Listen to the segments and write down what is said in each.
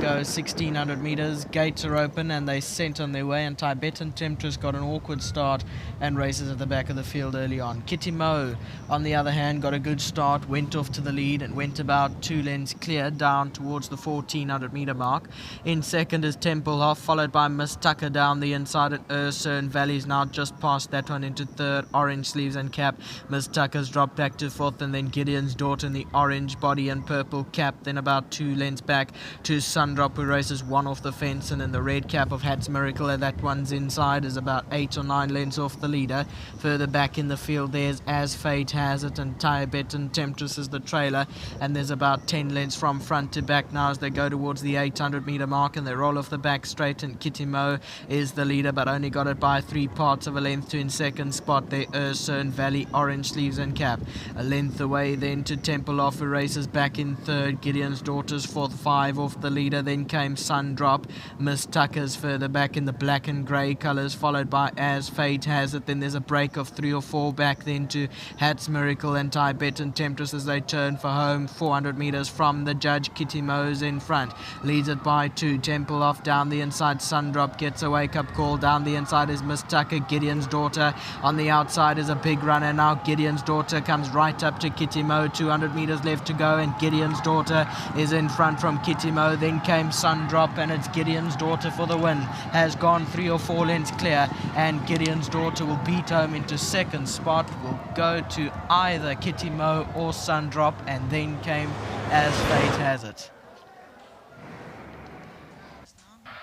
go 1600 meters. Gates are open and they sent on their way, and Tibetan Temptress got an awkward start and races at the back of the field early on. Kitty Mo, on the other hand, got a good start, went off to the lead and went about 2 lengths clear down towards the 1400 meter mark. In second is Templehoff, followed by Miss Tucker down the inside at Ursern Valley's now just past that one into third. Orange sleeves and cap. Miss Tucker's dropped back to fourth, and then Gideon's Daughter in the orange body and purple cap, then about 2 lengths back to Sundrop, who races one off the fence, and then the red cap of Hat's Miracle, that one's inside, is about 8 or 9 lengths off the leader. Further back in the field there's As Fate Has It and Tibetan Temptress is the trailer, and there's about 10 lengths from front to back now as they go towards the 800 meter mark, and they roll off the back straight, and Kitty Mo is the leader but only got it by 3 parts of a length to in second spot there Ursern Valley, orange sleeves and cap. A length away then to Templehoff, who races back in third. Gideon's Daughter's fourth, 5 off the leader. Then came Sundrop. Miss Tucker's further back in the black and grey colours, followed by As Fate Has It. Then there's a break of 3 or 4 back then to Hat's Miracle and Tibetan Temptress as they turn for home. 400 metres from the judge. Kitty Mo's in front, leads it by 2. Templehoff down the inside. Sundrop gets a wake-up call. Down the inside is Miss Tucker. Gideon's Daughter on the outside is a big runner now. Gideon's Daughter comes right up to Kitty Mo. 200 metres left to go, and Gideon's Daughter is in front from Kitty Mo. Then came Sundrop, and it's Gideon's Daughter for the win. Has gone 3 or 4 lengths clear, and Gideon's Daughter will beat home into second spot. Will go to either Kitty Mo or Sundrop, and then came As Fate Has It.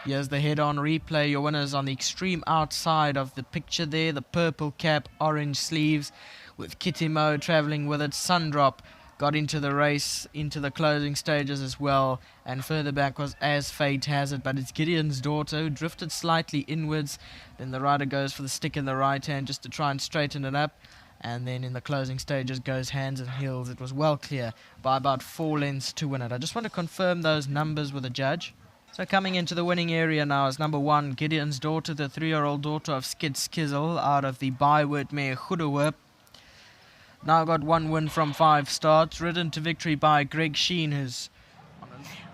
Here's the head-on replay. Your winners on the extreme outside of the picture there. The purple cap, orange sleeves, with Kitty Mo travelling with it. Sundrop got into the race, into the closing stages as well. And further back was As Fate Has It. But it's Gideon's Daughter who drifted slightly inwards. Then the rider goes for the stick in the right hand just to try and straighten it up. And then in the closing stages goes hands and heels. It was well clear by about 4 lengths to win it. I just want to confirm those numbers with the judge. So coming into the winning area now is number 1, Gideon's Daughter, the 3-year-old daughter of Skid Skizzle out of the byword mare Goedehoop. Now got 1 win from 5 starts, ridden to victory by Greg Sheen, who's...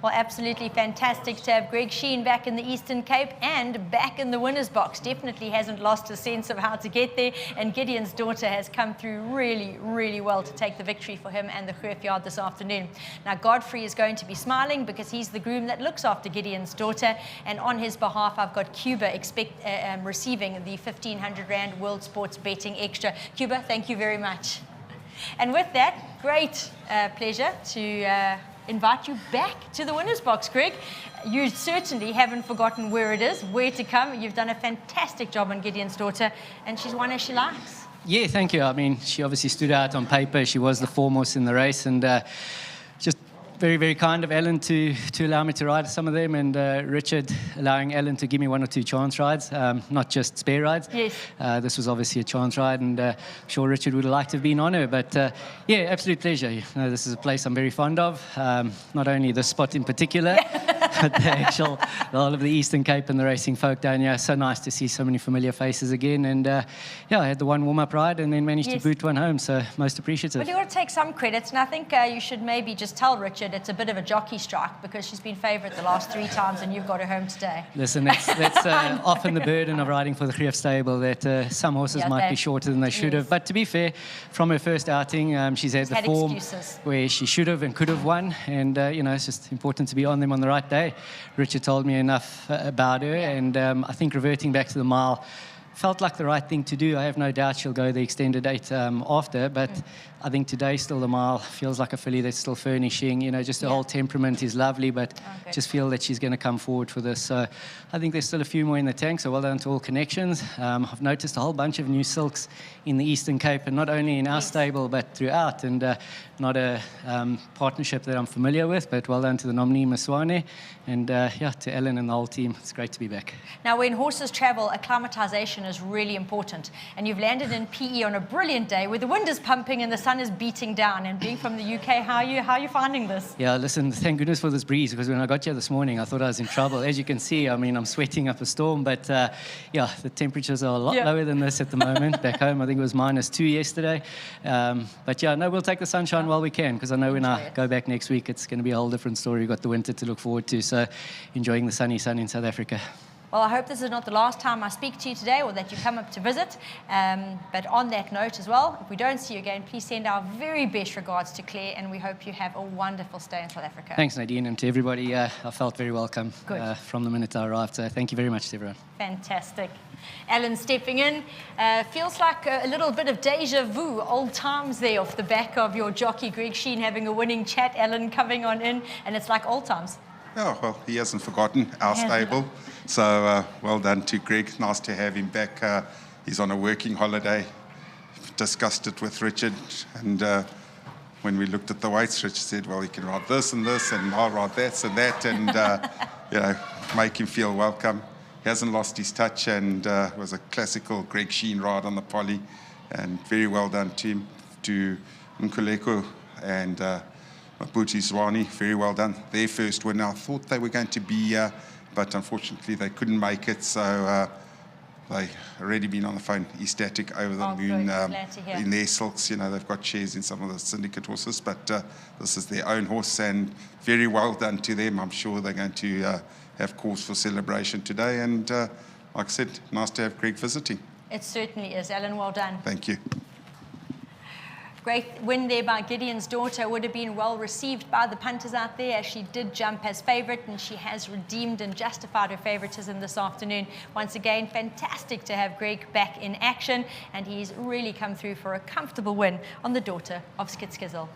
Well, absolutely fantastic to have Greg Sheen back in the Eastern Cape and back in the winner's box. Definitely hasn't lost a sense of how to get there, and Gideon's Daughter has come through really, really well to take the victory for him and the Hoofyard this afternoon. Now, Godfrey is going to be smiling because he's the groom that looks after Gideon's Daughter, and on his behalf, I've got Cuba receiving the 1,500 Rand World Sports Betting Extra. Cuba, thank you very much. And with that, great pleasure to... invite you back to the winner's box, Greg. You certainly haven't forgotten where it is, where to come. You've done a fantastic job on Gideon's Daughter, and she's won as she likes. Yeah, thank you. I mean, she obviously stood out on paper. She was the foremost in the race, and just very, very kind of Ellen to allow me to ride some of them, and Richard allowing Ellen to give me 1 or 2 chance rides, not just spare rides. Yes. This was obviously a chance ride, and I'm sure Richard would have liked to have been on her, but yeah, absolute pleasure. You know, this is a place I'm very fond of, not only this spot in particular, but the whole of the Eastern Cape and the racing folk down here. So nice to see so many familiar faces again, and yeah, I had the 1 warm-up ride and then managed to boot 1 home, so most appreciative. But you've got to take some credits, and I think you should maybe just tell Richard it's a bit of a jockey strike because she's been favourite the last 3 times and you've got her home today. Listen, that's often the burden of riding for the Greef stable, that some horses might be shorter than they should have. But to be fair, from her first outing, she's had the form excuses where she should have and could have won. And, you know, it's just important to be on them on the right day. Richard told me enough about her. And I think reverting back to the mile felt like the right thing to do. I have no doubt she'll go the extended 8 after, but I think today still the mile feels like a filly that's still furnishing. You know, just the whole temperament is lovely, but just feel that she's going to come forward for this. So I think there's still a few more in the tank, so well done to all connections. I've noticed a whole bunch of new silks in the Eastern Cape, and not only in our stable, but throughout, and not a partnership that I'm familiar with, but well done to the nominee, Maswane, and yeah, to Ellen and the whole team. It's great to be back. Now, when horses travel, acclimatization action is really important. And you've landed in PE on a brilliant day where the wind is pumping and the sun is beating down. And being from the UK, how are you finding this? Yeah, listen, thank goodness for this breeze, because when I got here this morning, I thought I was in trouble. As you can see, I mean, I'm sweating up a storm, but yeah, the temperatures are a lot lower than this at the moment. Back home, I think it was -2 yesterday. But yeah, no, we'll take the sunshine while we can, because I know when I go back next week, it's going to be a whole different story. We've got the winter to look forward to, so enjoying the sunny sun in South Africa. Well, I hope this is not the last time I speak to you today or that you come up to visit. But on that note as well, if we don't see you again, please send our very best regards to Claire, and we hope you have a wonderful stay in South Africa. Thanks, Nadine, and to everybody. I felt very welcome from the minute I arrived, so thank you very much to everyone. Fantastic. Alan stepping in. Feels like a little bit of deja vu, old times there off the back of your jockey, Greg Sheen, having a winning chat, Alan coming on in, and it's like old times. Oh, well, he hasn't forgotten our stable. So well done to Greg. Nice to have him back. He's on a working holiday. Discussed it with Richard. And when we looked at the weights, Richard said, well, he can ride this, and I'll ride that and that. And, you know, make him feel welcome. He hasn't lost his touch, and it was a classical Greg Sheen ride on the poly. And very well done to him, to Nkuleko and Maputi Zwane, very well done. Their first win. I thought they were going to be, but unfortunately they couldn't make it. So they already been on the phone, ecstatic, over the moon in their silks. You know, they've got shares in some of the syndicate horses, but this is their own horse, and very well done to them. I'm sure they're going to have cause for celebration today. And like I said, nice to have Greg visiting. It certainly is. Alan, well done. Thank you. Great win there by Gideon's Daughter. Would have been well received by the punters out there, as she did jump as favourite, and she has redeemed and justified her favouritism this afternoon. Once again, fantastic to have Greg back in action, and he's really come through for a comfortable win on the Daughter of Skitskizzle.